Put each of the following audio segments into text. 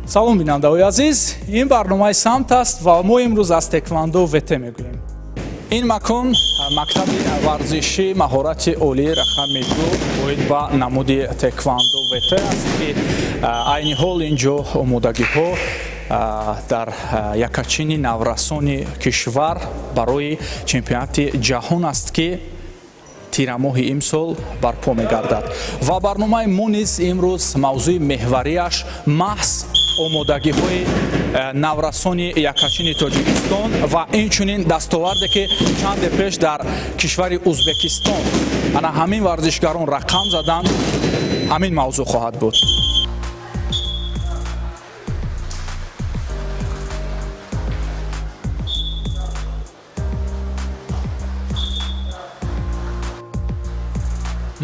салом бинандаҳои азиз, ин барномаи самт аст ва мо имрӯз аз теквондо вт мегӯем. ин макон мактаби варзиши маҳорати олии рақами 2 оид ба намуди теквондо вт аст ки айни ҳол инҷо омодагиҳо дар якачини наврасони кишвар барои чемпионати ҷаҳон аст ки тирамоҳи имсол барпо мегардад ва барномаи мо низ имрӯз мавзӯи меҳварияш маҳз омодагиҳои наврасони якачини тоҷикистон ва инчунин дастоварде ки чанде пеш дар кишвари ӯзбекистон ана ҳамин варзишгарон рақам заданд, ҳамин мавзӯъ хоҳад буд.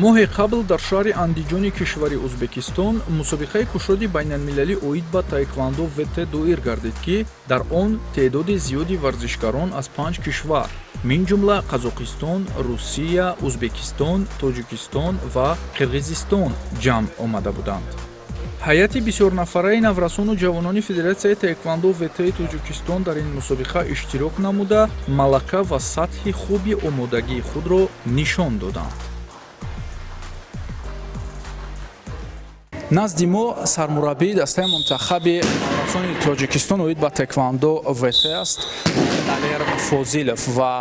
моҳи қабл дар шаҳри андиҷони кишвари ӯзбекистон мусобиқаи кушоди байналмилалӣ оид ба таеквондо вт доир гардид ки дар он теъдоди зиёди варзишгарон аз 5 кишвар мин ҷумла қазоқистон, русия, ӯзбекистон, тоҷикистон ва қирғизистон ҷамъ омада буданд. ҳайати бисёрнафараи наврасону ҷавонони федератсияи таеквондо вт-и тоҷикистон дар ин мусобиқа иштирок намуда малака ва сатҳи хуби омодагии худро нишон доданд. назди мо сармураббии дастаи мунтахаби наврасони тоҷикистон оид ба теквондо вт аст Далер Фозилов ва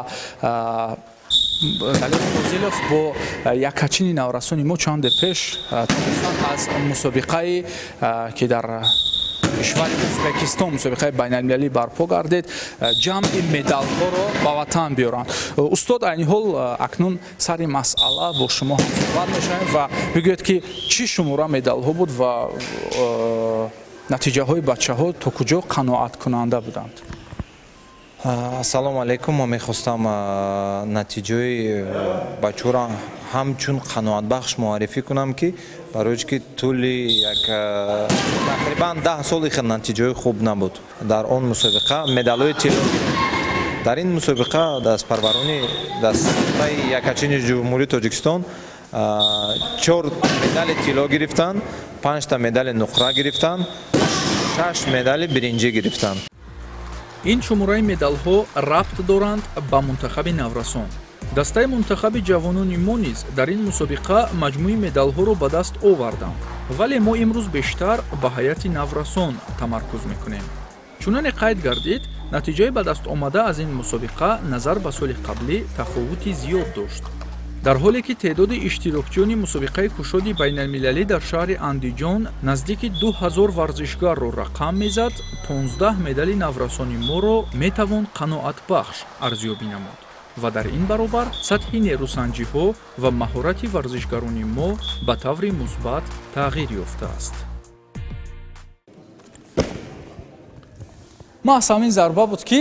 Далер Фозилов бо якачини наврасони мо чанде пеш аз мусобиқаи ки дар кишвари ӯзбекистон мусобиқаи байналмилалӣ барпо гардид ҷамъи медалҳоро ба ватан биёранд. устод айни ҳол акнун сари масъала бо шумо ҳамсуҳбат мешавем ва бигӯед ки чӣ шумора медалҳо буд ва натиҷаҳои бачаҳо то куҷо қаноаткунанда буданд. Ассалому алайкум. Мо мехостам натиҷаи бачаҳоро ҳамчун қаноатбахш муаррифӣ кунам ки барои ки тӯли тақрибан 10 соли натиҷаи хуб набуд. Дар он мусобиқа медалҳои тилло дар ин мусобиқа дастпарварони дастаи якачини ҷумҳурии Тоҷикистон 4 медали тилло гирифтанд, 5 та медали нуқра гирифтанд, 6 медали биринҷӣ гирифтанд. ин шумораи медалҳо рабт доранд ба мунтахаби наврасон. дастаи мунтахаби ҷавонони мо низ дар ин мусобиқа маҷмӯи медалҳоро ба даст оварданд, вале мо имрӯз бештар ба ҳайати наврасон тамаркуз мекунем. чуноне қайд гардид, натиҷаи ба даст омада аз ин мусобиқа назар ба соли қаблӣ тафовути зиёд дошт. дар ҳоле ки теъдоди иштирокчиёни мусобиқаи кушоди байналмилалӣ дар шаҳри андиҷон наздики 2000 варзишгарро рақам мезад, 15 медали наврасони моро метавон қаноатбахш арзёбӣ намуд ва дар ин баробар сатҳи нерӯсанҷиҳо ва маҳорати варзишгарони мо ба таври мусбат тағйир ёфтааст. маҳз ҳамин зарба буд ки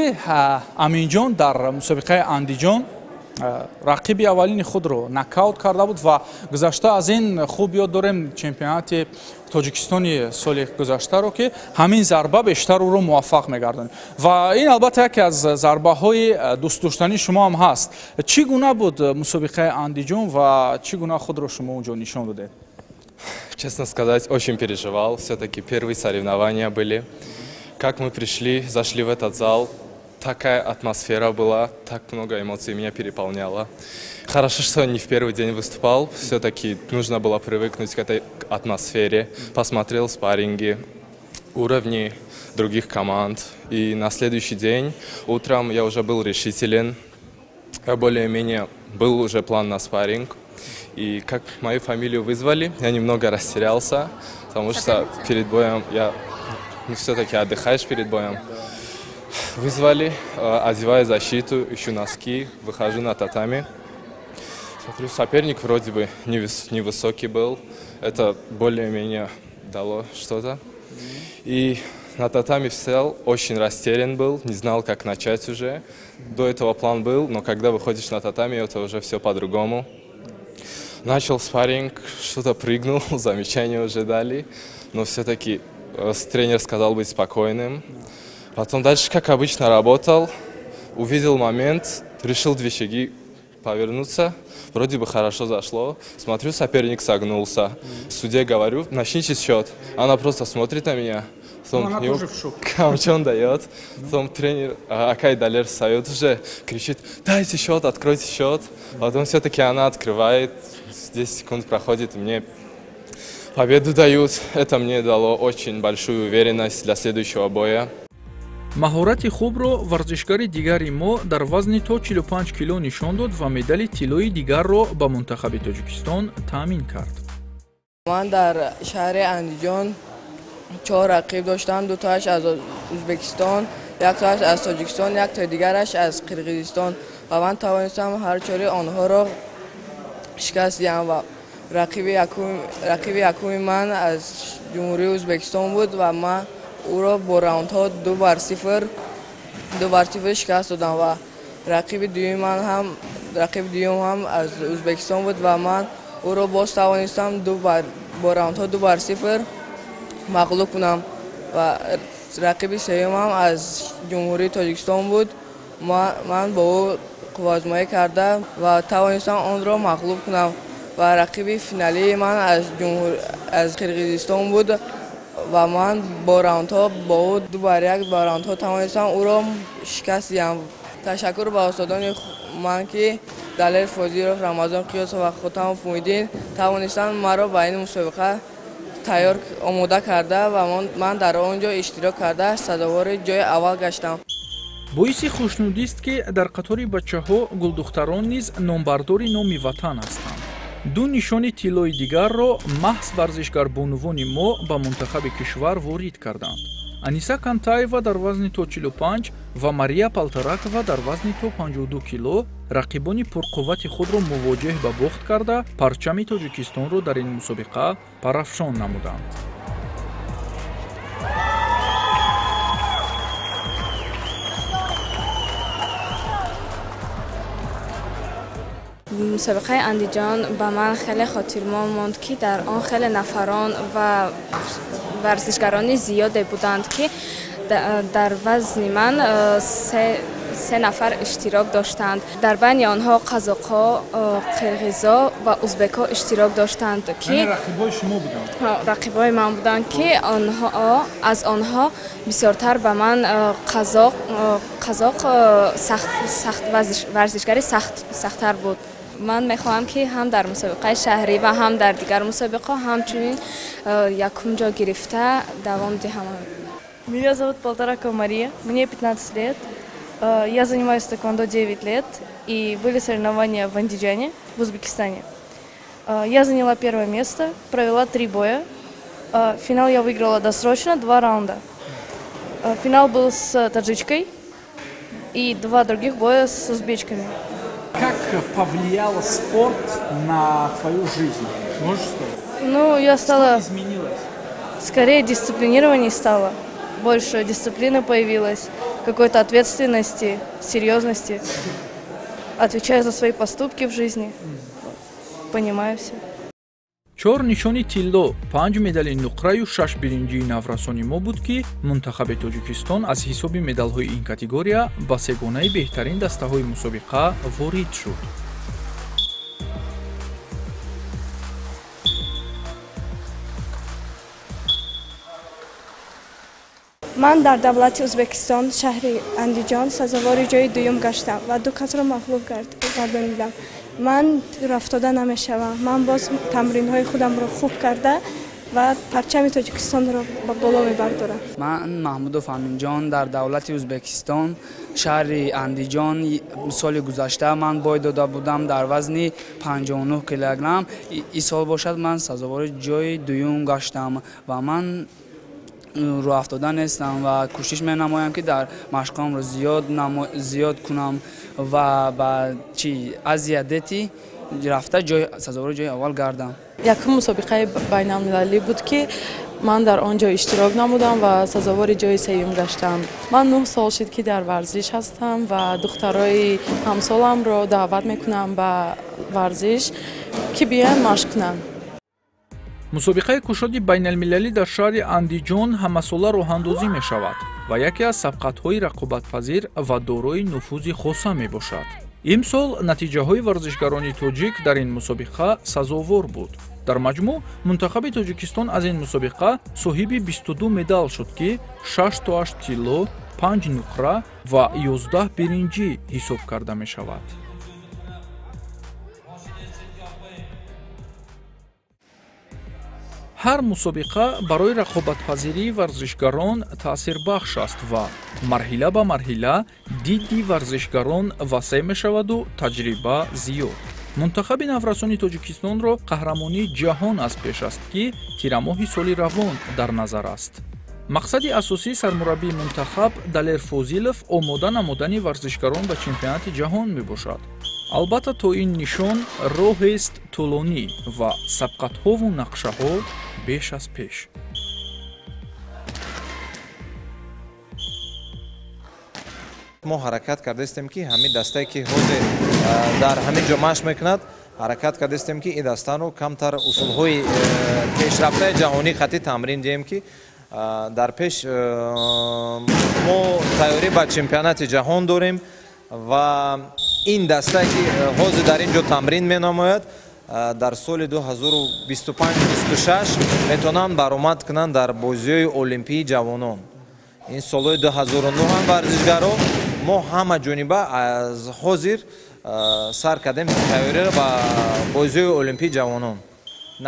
аминҷон дар мусобиқаи андиҷон рақиби аввалини худро нокаут карда буд ва гузашта аз ин хуб ёд дорем чемпионати тоҷикистони соли гузаштаро ки ҳамин зарба бештар ӯро муваффақ мегардонид ва ин албатта яке аз зарбаҳои дӯстдоштании шумо ҳам ҳаст. чӣ гуна буд мусобиқаи андиҷон ва чӣ гуна худро шумо унҷо нишон додед? Честно сказать, очень переживал. Все-таки первые соревнования были. Как мы пришли, зашли в этот зал, такая атмосфера была, так много эмоций меня переполняло. Хорошо, что не в первый день выступал, все-таки нужно было привыкнуть к этой атмосфере. Посмотрел спарринги, уровни других команд. И на следующий день, утром я уже был решителен, более-менее был уже план на спарринг. И как мою фамилию вызвали, я немного растерялся, потому что перед боем я все-таки отдыхаешь перед боем. Вызвали, одеваю защиту, ищу носки, выхожу на татами. Смотрю, соперник вроде бы невысокий был, это более-менее дало что-то. И на татами сел, очень растерян был, не знал, как начать уже. До этого план был, но когда выходишь на татами, это уже все по-другому. Начал спарринг, что-то прыгнул, замечания уже дали, но все-таки тренер сказал быть спокойным. Потом дальше, как обычно, работал, увидел момент, решил 2 шаги повернуться, вроде бы хорошо зашло. Смотрю, соперник согнулся. Судье говорю, начните счет. Она просто смотрит на меня. Она тоже в шоке. Камчон дает. Потом тренер Акай Далер Сают уже кричит, дайте счет, откройте счет. Потом все-таки она открывает. 10 секунд проходит, мне победу дают. Это мне дало очень большую уверенность для следующего боя. маҳорати хубро варзишгари дигари мо дар вазни то 45 кило нишон дод ва медали тиллои дигарро ба мунтахаби Тоҷикистон таъмин кард. ман дар шаҳри Андиҷон 4 рақиб доштам, 2 тааш аз Узбекистон, 1 тааш аз Тоҷикистон, 1 таи дигараш аз Қирғизистон ва ман тавонистам ҳар чори онҳоро шикаст диҳам ва рақиби якуми ман аз Ҷумҳурии Узбекистон буд ва ман уро бо раундҳо 2-0 шикаст додам ва рақиби дуюм ҳам аз Узбекистон буд ва ман уро боз тавонистам бо раундҳо 2-0 мағлуб кунам ва рақиби сеюмам аз Ҷумҳурии Тоҷикистон буд. ман бо ӯ қувваозмоӣ карда ва тавонистам онро мағлуб кунам ва рақиби финалии ман аз Қирғизистон буд ва ман бо раундҳо бо ӯ 2-1 бо раундҳо тавонистам ӯро шикаст диҳам. ташаккур ба устодони ман ки Далер Фозиров, Рамазон Қиёсов ва Хотамов Муҳиддин тавонистанд маро ба ин мусобиқа тайёр омода карда ва ман дар он ҷо иштирок карда сазовори ҷои аввал гаштам. боиси хушнудист ки дар қатори бачаҳо гулдухтарон низ номбардори номи ватан ҳастанд. 2 нишони тиллои дигарро маҳз варзишгарбонувони мо ба мунтахаби кишвар ворид карданд. Аниса Кантаева дар вазни то 45 ва Мария Палтаракова дар вазни то 52 кило рақибони пурқуввати худро мувоҷеҳ ба бохт карда парчами Тоҷикистонро дар ин мусобиқа парафшон намуданд. мусобиқаи Андиҷон ба ман хеле хотирмон монд ки дар он хеле нафарон ва варзишгарони зиёде буданд ки дар вазни ман се нафар иштирок доштанд. дар байни онҳо қазоқҳо, қирғизо ва узбекҳо иштирок доштанд ки рақибои ман буданд ки аз онҳо бисёртар ба ман қазоқ варзишгари сахттар буд. ман мехоҳам ки ҳам дар мусобиқаи шаҳрӣ ва ҳам дар дигар мусобиқаҳо ҳамчунин якум ҷо гирифта давом диҳам. Меня зовут Полторакова Мария, мне 15 лет. Я занимаюсь тэквондо 9 лет, и были соревнования в Андиджане, в Узбекистане. Я заняла первое место, провела 3 боя. Финал я выиграла досрочно, 2 раунда. Финал был с таджичкой и 2 других боя с узбечками. Как повлиял спорт на твою жизнь? Можешь сказать? Ну, я стала... Что изменилось? Скорее дисциплинированнее стало. Больше дисциплины появилось, какой-то ответственности, серьезности. Отвечаю за свои поступки в жизни. Понимаю все. 4 нишони тилло, 5 медали нуқраю 6 биринҷии наврасони мо буд ки мунтахаби Тоҷикистон аз ҳисоби медалҳои ин категория ба сегонаи беҳтарин дастаҳои мусобиқа ворид шуд. ман дар давлати Узбекистон, шаҳри Андиҷон сазовори ҷои дуюм гаштам ва 2 касро мағлуб гардонидам. ман рафтода намешавам. ман боз тамринҳои худамро хуб карда ва парчами Тоҷикистонро ба боло мебардорам. ман Маҳмудов Аминҷон дар давлати Узбекистон, шаҳри Андиҷон соли гузашта ман бой дода будам дар вазни 59 килограмм. ин сол бошад ман сазовори ҷои дуюм гаштам ва ман роҳ афтода нестам ва кӯшиш менамоям ки дар машқамро зиёд кунам ва ба азиядети рафта сазовори ҷои аввал гардам. якум мусобиқаи байналмилалӣ буд ки ман дар он ҷо иштирок намудам ва сазовори ҷои сеюм гаштам. ман 9 сол шуд ки дар варзиш ҳастам ва духтарои ҳамсоламро даъват мекунам ба варзиш ки биёянд машқ кунанд. мусобиқаи кушоди байналмилалӣ дар шаҳри Андиҷон ҳамасола роҳандозӣ мешавад ва яке аз сабқатҳои рақобатпазир ва дорои нуфузи хоса мебошад. имсол натиҷаҳои варзишгарони тоҷик дар ин мусобиқа сазовор буд. дар маҷмӯъ мунтахаби тоҷикистон аз ин мусобиқа соҳиби 22 медал шуд ки 6 тоаш тилло, 5 нуқра ва 11 биринҷӣ ҳисоб карда мешавад. ҳар мусобиқа барои рақобатпазирии варзишгарон таъсирбахш аст ва марҳила ба марҳила дидди варзишгарон васеъ мешаваду таҷриба зиёд. мунтахаби наврасони тоҷикистонро қаҳрамонии ҷаҳон аз пеш аст ки тирамоҳи соли равон дар назар аст. мақсади асосии сармураббии мунтахаб Далер Фозилов омода намудани варзишгарон ба чемпионати ҷаҳон мебошад. албатта то ин нишон роҳест тӯлонӣ ва сабқатҳову нақшаҳо беш аз пеш. мо ҳаракат кардастем ки ҳамин дастае ки ҳозир дар ҳамин ҷо машқ мекунад, ҳаракат кардастем ки ин дастаро камтар усулҳои пешрафтаи ҷаҳонӣ хати тамрин диҳем ки дар пеш мо тайёрӣ ба чемпионати ҷаҳон дорем ва ин дастае ки ҳозир дар ин ҷо тамрин менамояд дар соли 2025-26 метавонанд баромад кунанд дар бозиҳои олимпии ҷавонон. ин солҳои 2009 варзишгаро мо ҳама ҷониба аз ҳозир сар кардем тайёриро ба бозиҳои олимпии ҷавонон.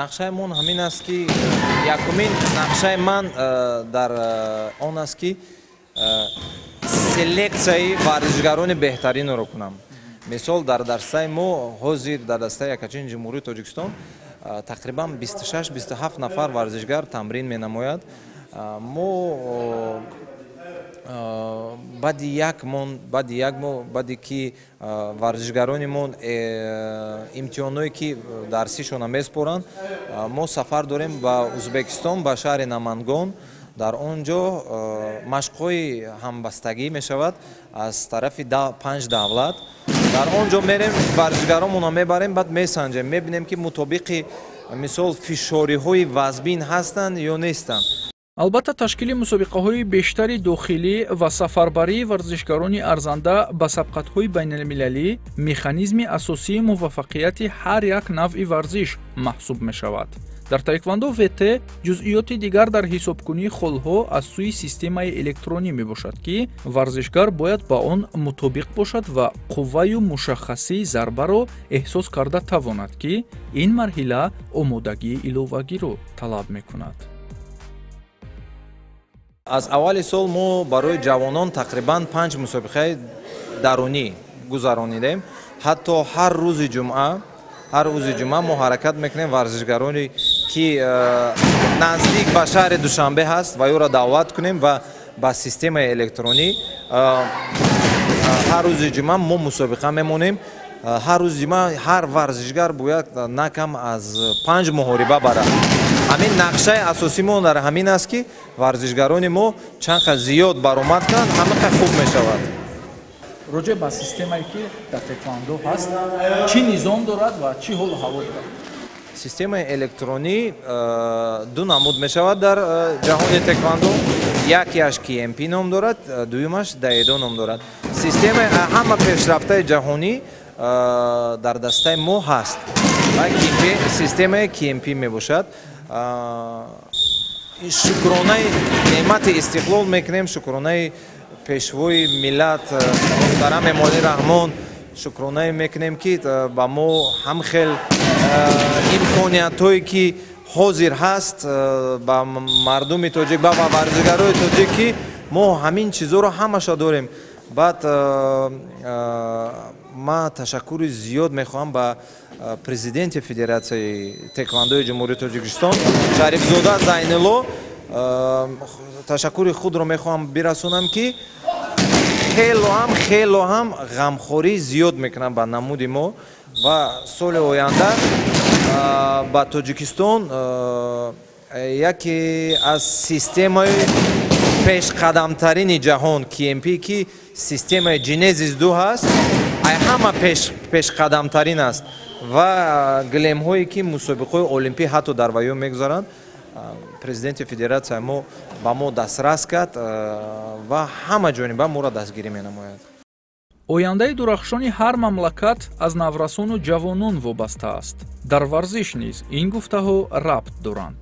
нақшаи мон ҳамин аст ки якумин нақшаи ман дар он аст ки селексияи варзишгарони беҳтаринро кунам. мисол дар дастаи мо ҳозир дар дастаи Якачини ҷумҳурии Тоҷикистон тақрибан 26-27 нафар варзишгар тамрин менамояд. мо баъди як моҳ баъди ки варзишгаронимон имтиҳоное ки дарсишона меспоранд, мо сафар дорем ба Узбекистон, ба шаҳри Намангон. дар он ҷо машқҳои ҳамбастагӣ мешавад аз тарафи 5 давлат. дар он ҷо мерем, варзишгаронмонро мебарем, баъд месанҷем, мебинем ки мутобиқи мисол фишориҳои вазбин ҳастанд ё нестанд. албатта ташкили мусобиқаҳои бештари дохилӣ ва сафарбарии варзишгарони арзанда ба сабқатҳои байналмилалӣ механизми асосии муваффақияти ҳар як навъи варзиш маҳсуб мешавад. дар таеквондо ВТ ҷузъиёти дигар дар ҳисобкунии холҳо аз сӯи системаи электронӣ мебошад ки варзишгар бояд ба он мутобиқ бошад ва қувваю мушаххасии зарбаро эҳсос карда тавонад ки ин марҳила омодагии иловагиро талаб мекунад. аз аввали сол мо барои ҷавонон тақрибан 5 мусобиқаи дарунӣ гузаронидем. ҳатто ҳар рӯзи ҷумъа мо ҳаракат мекунем варзишгароне ки наздик ба шаҳри Душанбе ҳаст ва ёро даъват кунем ва ба системаи электронӣ ҳар рӯзи ҷумъа мо мусобиқа мемонем. ҳар рӯзи ҷумъа ҳар варзишгар бояд на кам аз 5 муҳориба барад. ҳамин нақшаи асосӣ мо дар ҳамин аст ки варзишгарони мо чанд қадр зиёд баромад кунанд, ҳама қадр хуб мешавад. роҷеъ ба системае ки дар таеквондо ҳаст, чӣ низом дорад ва чӣ ҳолу ҳаво дорад? системаи электронӣ ду намуд мешавад дар ҷаҳони таеквондо. якеаш KMP ном дорад, дуюмаш Daedo ном дорад. системаи ҳама пешрафтаи ҷаҳонӣ дар дастаи мо ҳаст ва системаи KMP мебошад. шукронаи неъмати истиқлол мекунем, шукронаи пешвои миллат муҳтарам Эмомали Раҳмон шукронае мекунем ки ба мо ҳамхел имкониятҳое ки ҳозир ҳаст ба мардуми тоҷик ба варзишгарои тоҷик ки мо ҳамин чизҳоро ҳамаша дорем. баъд ман ташаккури зиёд мехоҳам ба президенти Федератсияи таеквондои ҷумҳурии Тоҷикистон Шарифзода Зайнилло ташаккури худро мехоҳам бирасонам ки хело ҳам ғамхорӣ зиёд мекунам ба намуди мо ва соли оянда ба Тоҷикистон яке аз системаи пешқадамтарини ҷаҳон KMP ки системаи Genesis 2 ҳаст, ҳама пешқадамтарин аст ва гилемҳое ки мусобиқаҳои олимпӣ ҳатто дар ваё мегузаранд. президенти федератсия мо ба мо дастрас кард ва ҳама ҷониба моро дастгирӣ менамояд. ояндаи дурахшони ҳар мамлакат аз наврасону ҷавонон вобаста аст. Дар варзиш низ ин гуфтаҳо рабт доранд.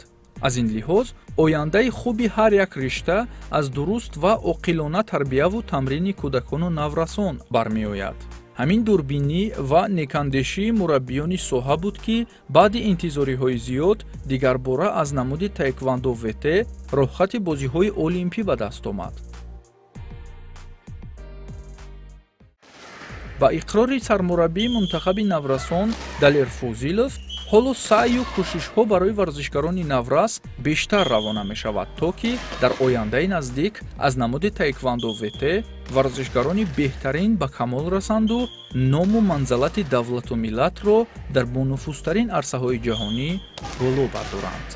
аз ин лиҳоз ояндаи хуби ҳар як ришта аз дуруст ва оқилона тарбияву тамрини кӯдакону наврасон бармеояд. ҳамин дурбинӣ ва некандешии мураббиёни соҳа буд ки баъди интизориҳои зиёд дигарбора аз намуди таеквондо вете роҳхати бозиҳои олимпӣ ба даст омад. ба иқрори сармураббии мунтахаби наврасон Далер Фозилов, ҳоло саъю кӯшишҳо барои варзишгарони наврас бештар равона мешавад, то ки дар ояндаи наздик аз намуди таеквондо вете варзишгарони беҳтарин ба камол расанду ному манзалати давлату миллатро дар бонуфузтарин арсаҳои ҷаҳонӣ боло бардоранд.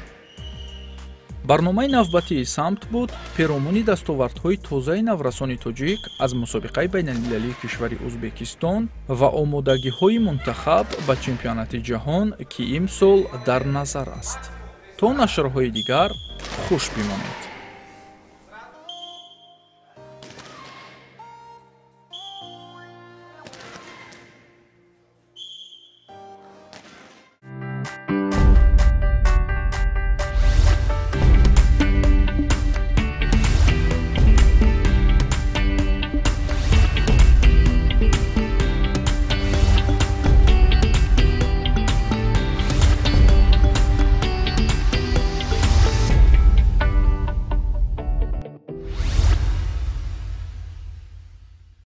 барномаи навбатии самт буд пиромони дастовардҳои тозаи наврасони тоҷик аз мусобиқаи байналмилалии кишвари Ӯзбекистон ва омодагиҳои мунтахаб ба чемпионати ҷаҳон, ки имсол дар назар аст. то нашрҳои дигар хуш бимонед.